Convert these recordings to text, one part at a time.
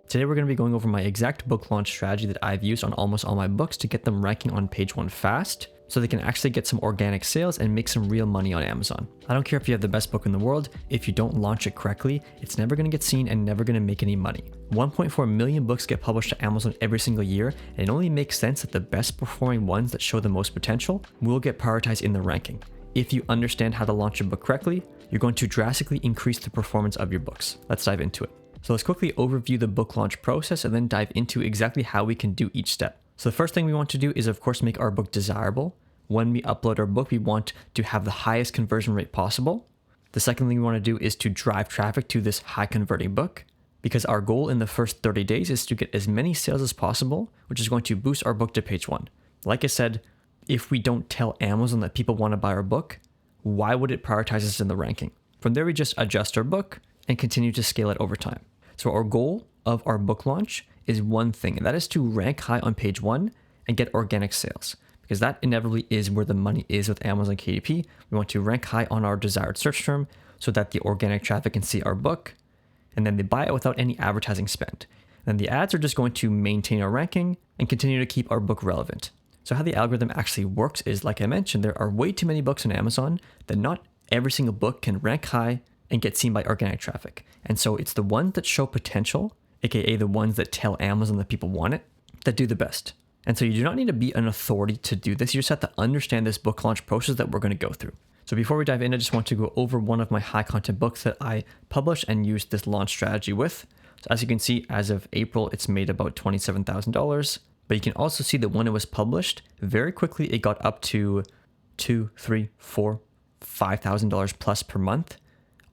Today we're going to be going over my exact book launch strategy that I've used on almost all my books to get them ranking on page 1 fast, so they can actually get some organic sales and make some real money on Amazon. I don't care if you have the best book in the world, if you don't launch it correctly, it's never going to get seen and never going to make any money. 1.4 million books get published to Amazon every single year, and it only makes sense that the best performing ones that show the most potential will get prioritized in the ranking. If you understand how to launch a book correctly, you're going to drastically increase the performance of your books. Let's dive into it. So let's quickly overview the book launch process and then dive into exactly how we can do each step. So the first thing we want to do is, of course, make our book desirable. When we upload our book, we want to have the highest conversion rate possible. The second thing we want to do is to drive traffic to this high converting book, because our goal in the first 30 days is to get as many sales as possible, which is going to boost our book to page 1. Like I said, if we don't tell Amazon that people want to buy our book, why would it prioritize us in the ranking? From there, we just adjust our book and continue to scale it over time. So our goal of our book launch is one thing, and that is to rank high on page 1 and get organic sales, because that inevitably is where the money is with Amazon KDP. We want to rank high on our desired search term so that the organic traffic can see our book, and then they buy it without any advertising spend. Then the ads are just going to maintain our ranking and continue to keep our book relevant. So how the algorithm actually works is, like I mentioned, there are way too many books on Amazon that not every single book can rank high and get seen by organic traffic. And so it's the ones that show potential, aka the ones that tell Amazon that people want it, that do the best. And so you do not need to be an authority to do this. You just have to understand this book launch process that we're going to go through. So before we dive in, I just want to go over one of my high content books that I published and used this launch strategy with. So as you can see, as of April, it's made about $27,000. But you can also see that when it was published, very quickly it got up to $2,000, $3,000, $4,000, $5,000 plus per month,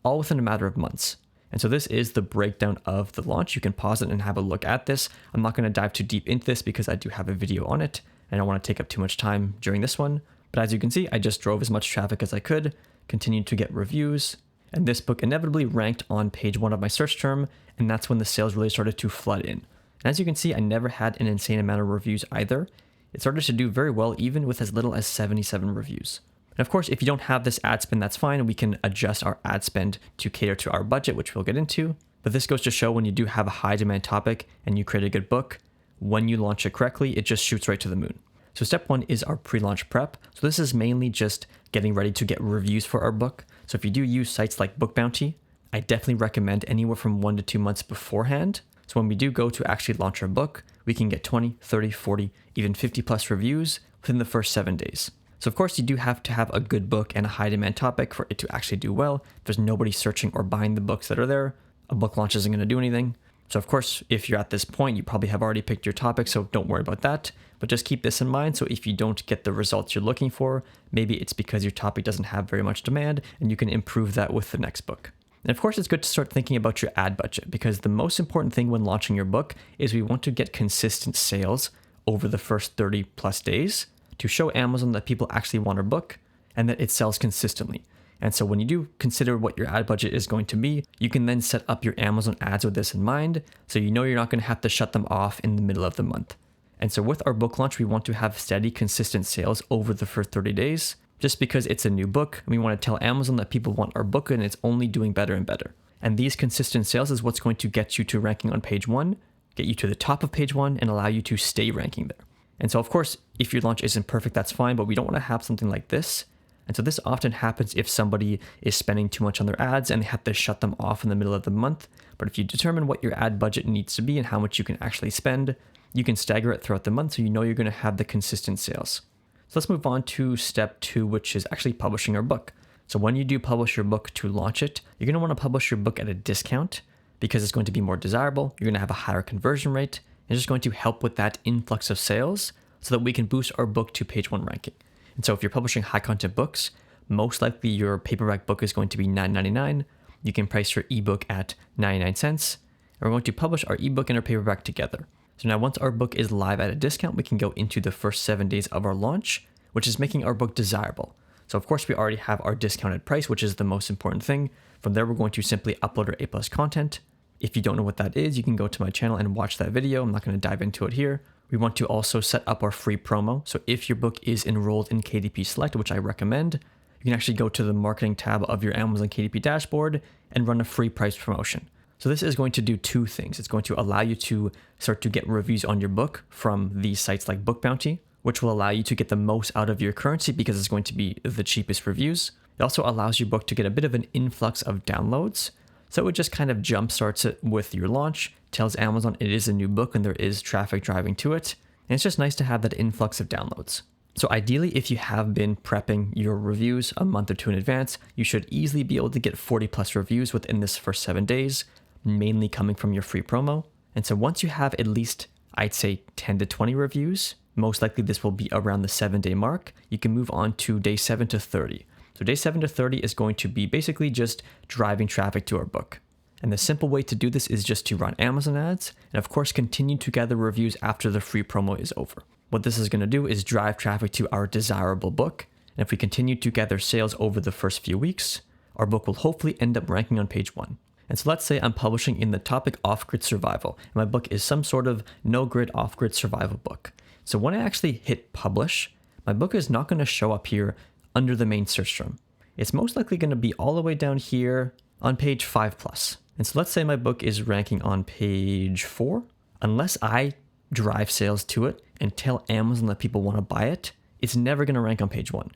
all within a matter of months. And so this is the breakdown of the launch. You can pause it and have a look at this. I'm not going to dive too deep into this because I do have a video on it and I don't want to take up too much time during this one. But as you can see, I just drove as much traffic as I could, continued to get reviews, and this book inevitably ranked on page 1 of my search term, and that's when the sales really started to flood in. And as you can see, I never had an insane amount of reviews either. It started to do very well even with as little as 77 reviews. And of course, if you don't have this ad spend, that's fine. We can adjust our ad spend to cater to our budget, which we'll get into. But this goes to show when you do have a high demand topic and you create a good book, when you launch it correctly, it just shoots right to the moon. So step 1 is our pre-launch prep. So this is mainly just getting ready to get reviews for our book. So if you do use sites like Book Bounty, I definitely recommend anywhere from 1 to 2 months beforehand. So when we do go to actually launch our book, we can get 20, 30, 40, even 50 plus reviews within the first 7 days. So of course you do have to have a good book and a high demand topic for it to actually do well. If there's nobody searching or buying the books that are there, a book launch isn't going to do anything. So of course, if you're at this point, you probably have already picked your topic, so don't worry about that. But just keep this in mind. So if you don't get the results you're looking for, maybe it's because your topic doesn't have very much demand and you can improve that with the next book. And of course, it's good to start thinking about your ad budget, because the most important thing when launching your book is we want to get consistent sales over the first 30 plus days to show Amazon that people actually want our book and that it sells consistently. And so when you do consider what your ad budget is going to be, you can then set up your Amazon ads with this in mind, so you know you're not going to have to shut them off in the middle of the month. And so with our book launch, we want to have steady, consistent sales over the first 30 days, just because it's a new book. And we want to tell Amazon that people want our book and it's only doing better and better. And these consistent sales is what's going to get you to ranking on page 1, get you to the top of page 1, and allow you to stay ranking there. And so of course, if your launch isn't perfect, that's fine, but we don't want to have something like this. And so this often happens if somebody is spending too much on their ads and they have to shut them off in the middle of the month. But if you determine what your ad budget needs to be and how much you can actually spend, you can stagger it throughout the month so you know you're going to have the consistent sales. So let's move on to step 2, which is actually publishing our book. So when you do publish your book to launch it, you're going to want to publish your book at a discount because it's going to be more desirable. You're going to have a higher conversion rate. And it's just going to help with that influx of sales so that we can boost our book to page 1 ranking. And so if you're publishing high content books, most likely your paperback book is going to be $9.99. You can price your ebook at 99 cents. And we're going to publish our ebook and our paperback together. So now once our book is live at a discount, we can go into the first 7 days of our launch, which is making our book desirable. So of course we already have our discounted price, which is the most important thing. From there, we're going to simply upload our A+ content. If you don't know what that is, you can go to my channel and watch that video. I'm not going to dive into it here. We want to also set up our free promo. So if your book is enrolled in KDP Select, which I recommend, you can actually go to the marketing tab of your Amazon KDP dashboard and run a free price promotion. So this is going to do two things. It's going to allow you to start to get reviews on your book from these sites like Book Bounty, which will allow you to get the most out of your currency because it's going to be the cheapest reviews. It also allows your book to get a bit of an influx of downloads. So it just kind of jumpstarts it with your launch, tells Amazon it is a new book and there is traffic driving to it. And it's just nice to have that influx of downloads. So ideally, if you have been prepping your reviews a month or two in advance, you should easily be able to get 40 plus reviews within this first 7 days, mainly coming from your free promo. And so once you have at least, I'd say 10 to 20 reviews, most likely this will be around the 7-day mark, you can move on to day 7 to 30. So day 7 to 30 is going to be basically just driving traffic to our book. And the simple way to do this is just to run Amazon ads and of course continue to gather reviews after the free promo is over. What this is going to do is drive traffic to our desirable book. And if we continue to gather sales over the first few weeks, our book will hopefully end up ranking on page 1. And so let's say I'm publishing in the topic off-grid survival, and my book is some sort of no-grid off-grid survival book. So when I actually hit publish, my book is not going to show up here under the main search term. It's most likely going to be all the way down here on page 5+. And so let's say my book is ranking on page 4. Unless I drive sales to it and tell Amazon that people want to buy it, it's never going to rank on page 1.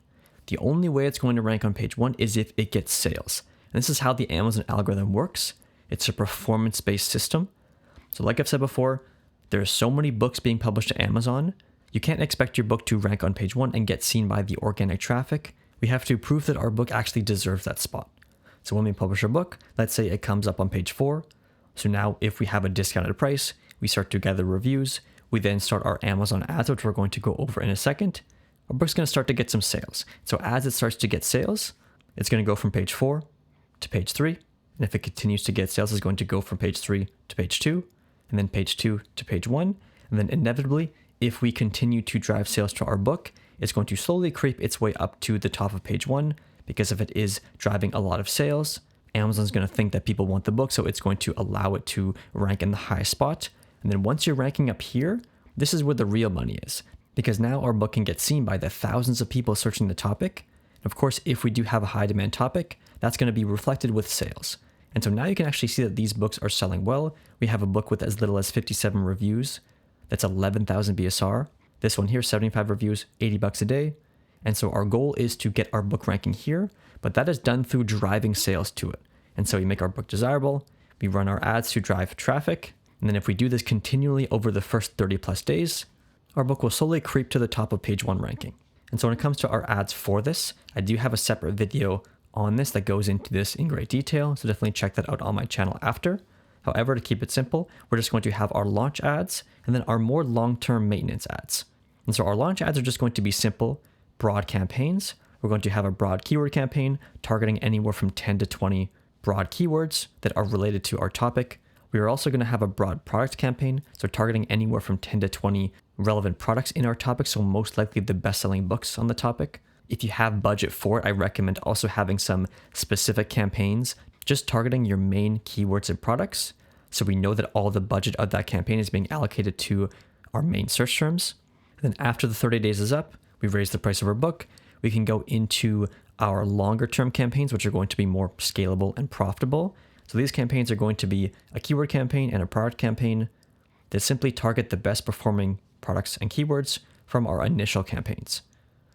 The only way it's going to rank on page 1 is if it gets sales. And this is how the Amazon algorithm works. It's a performance-based system. So like I've said before, there are so many books being published to Amazon. You can't expect your book to rank on page 1 and get seen by the organic traffic. We have to prove that our book actually deserves that spot. So when we publish a book, let's say it comes up on page 4. So now if we have a discounted price, we start to gather reviews. We then start our Amazon ads, which we're going to go over in a second. Our book's going to start to get some sales. So as it starts to get sales, it's going to go from page 4 to page 3. And if it continues to get sales, it's going to go from page 3 to page 2, and then page 2 to page 1. And then inevitably, if we continue to drive sales to our book, it's going to slowly creep its way up to the top of page 1, because if it is driving a lot of sales, Amazon's going to think that people want the book, so it's going to allow it to rank in the highest spot. And then once you're ranking up here, this is where the real money is, because now our book can get seen by the thousands of people searching the topic. Of course, if we do have a high demand topic, that's going to be reflected with sales. And so now you can actually see that these books are selling well. We have a book with as little as 57 reviews. That's 11,000 BSR. This one here, 75 reviews, $80 a day. And so our goal is to get our book ranking here, but that is done through driving sales to it. And so we make our book desirable, we run our ads to drive traffic, and then if we do this continually over the first 30 plus days, our book will slowly creep to the top of page 1 ranking. And so when it comes to our ads for this, I do have a separate video on this that goes into this in great detail, so definitely check that out on my channel after. However, to keep it simple, we're just going to have our launch ads and then our more long-term maintenance ads. And so our launch ads are just going to be simple, broad campaigns. We're going to have a broad keyword campaign targeting anywhere from 10 to 20 broad keywords that are related to our topic. We are also going to have a broad product campaign, so targeting anywhere from 10 to 20 relevant products in our topic, so most likely the best-selling books on the topic. If you have budget for it, I recommend also having some specific campaigns, just targeting your main keywords and products, so we know that all the budget of that campaign is being allocated to our main search terms. And then after the 30 days is up, we raise the price of our book. We can go into our longer term campaigns, which are going to be more scalable and profitable. So these campaigns are going to be a keyword campaign and a product campaign that simply target the best performing products and keywords from our initial campaigns.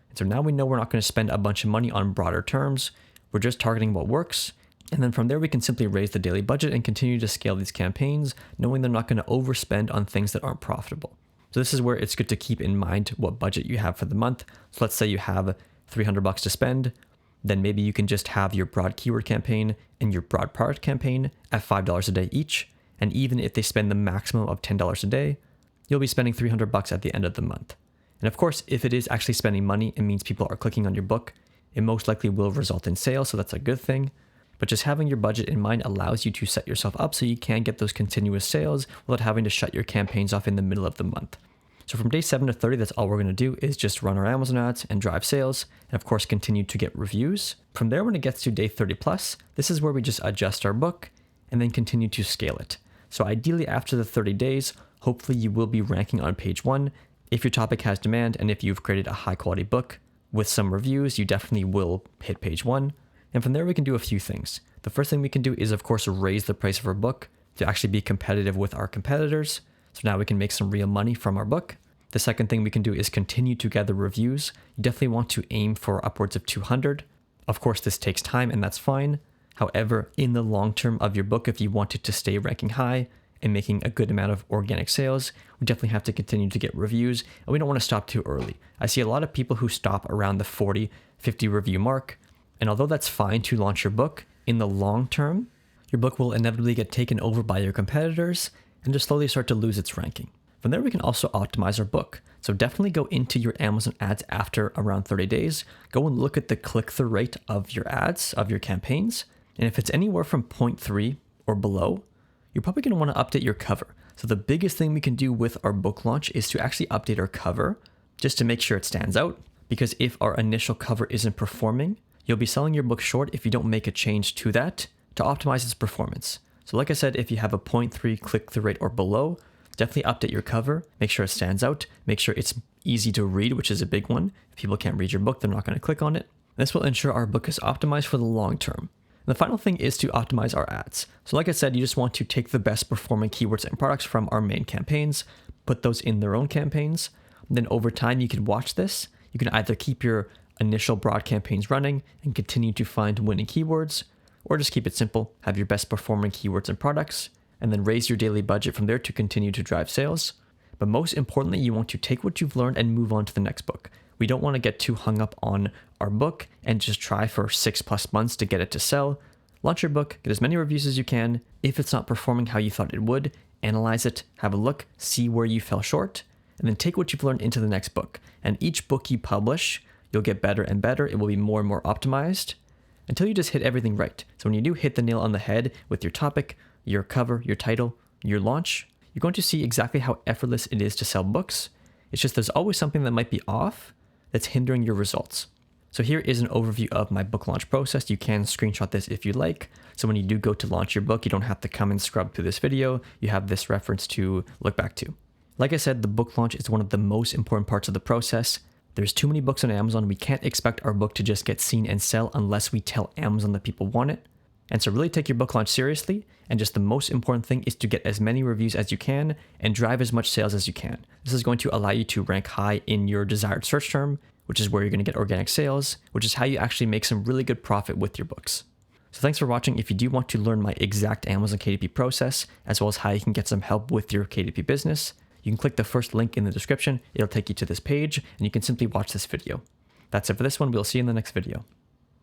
And so now we know we're not going to spend a bunch of money on broader terms. We're just targeting what works. And then from there, we can simply raise the daily budget and continue to scale these campaigns, knowing they're not going to overspend on things that aren't profitable. So this is where it's good to keep in mind what budget you have for the month. So let's say you have $300 to spend, then maybe you can just have your broad keyword campaign and your broad product campaign at $5 a day each. And even if they spend the maximum of $10 a day, you'll be spending $300 at the end of the month. And of course, if it is actually spending money, it means people are clicking on your book. It most likely will result in sales, so that's a good thing. But just having your budget in mind allows you to set yourself up so you can get those continuous sales without having to shut your campaigns off in the middle of the month. So from day 7 to 30, that's all we're going to do is just run our Amazon ads and drive sales, and of course continue to get reviews. From there, when it gets to day 30 plus, this is where we just adjust our book and then continue to scale it. So ideally after the 30 days, hopefully you will be ranking on page 1. If your topic has demand and if you've created a high quality book with some reviews, you definitely will hit page 1. And from there, we can do a few things. The first thing we can do is, of course, raise the price of our book to actually be competitive with our competitors. So now we can make some real money from our book. The second thing we can do is continue to gather reviews. You definitely want to aim for upwards of 200. Of course, this takes time and that's fine. However, in the long term of your book, if you want it to stay ranking high and making a good amount of organic sales, we definitely have to continue to get reviews, and we don't want to stop too early. I see a lot of people who stop around the 40, 50 review mark, and although that's fine to launch your book, in the long term, your book will inevitably get taken over by your competitors and just slowly start to lose its ranking. From there, we can also optimize our book. So definitely go into your Amazon ads after around 30 days. Go and look at the click-through rate of your ads, of your campaigns. And if it's anywhere from 0.3 or below, you're probably going to want to update your cover. So the biggest thing we can do with our book launch is to actually update our cover just to make sure it stands out. Because if our initial cover isn't performing, you'll be selling your book short if you don't make a change to that to optimize its performance. So like I said, if you have a 0.3 click-through rate or below, definitely update your cover, make sure it stands out, make sure it's easy to read, which is a big one. If people can't read your book, they're not going to click on it. This will ensure our book is optimized for the long term. And the final thing is to optimize our ads. So like I said, you just want to take the best performing keywords and products from our main campaigns, put those in their own campaigns. And then over time, you can watch this. You can either keep your initial broad campaigns running and continue to find winning keywords, or just keep it simple, have your best performing keywords and products, and then raise your daily budget from there to continue to drive sales. But most importantly, you want to take what you've learned and move on to the next book. We don't want to get too hung up on our book and just try for 6+ months to get it to sell. Launch your book, get as many reviews as you can. If it's not performing how you thought it would, analyze it, have a look, see where you fell short, and then take what you've learned into the next book. And each book you publish, you'll get better and better. It will be more and more optimized until you just hit everything right. So when you do hit the nail on the head with your topic, your cover, your title, your launch, you're going to see exactly how effortless it is to sell books. It's just there's always something that might be off that's hindering your results. So here is an overview of my book launch process. You can screenshot this if you like. So when you do go to launch your book, you don't have to come and scrub through this video. You have this reference to look back to. Like I said, the book launch is one of the most important parts of the process. There's too many books on Amazon. We can't expect our book to just get seen and sell unless we tell Amazon that people want it. And so really take your book launch seriously. And just the most important thing is to get as many reviews as you can and drive as much sales as you can. This is going to allow you to rank high in your desired search term, which is where you're going to get organic sales, which is how you actually make some really good profit with your books. So thanks for watching. If you do want to learn my exact Amazon KDP process, as well as how you can get some help with your KDP business, you can click the first link in the description. It'll take you to this page and you can simply watch this video. That's it for this one. We'll see you in the next video.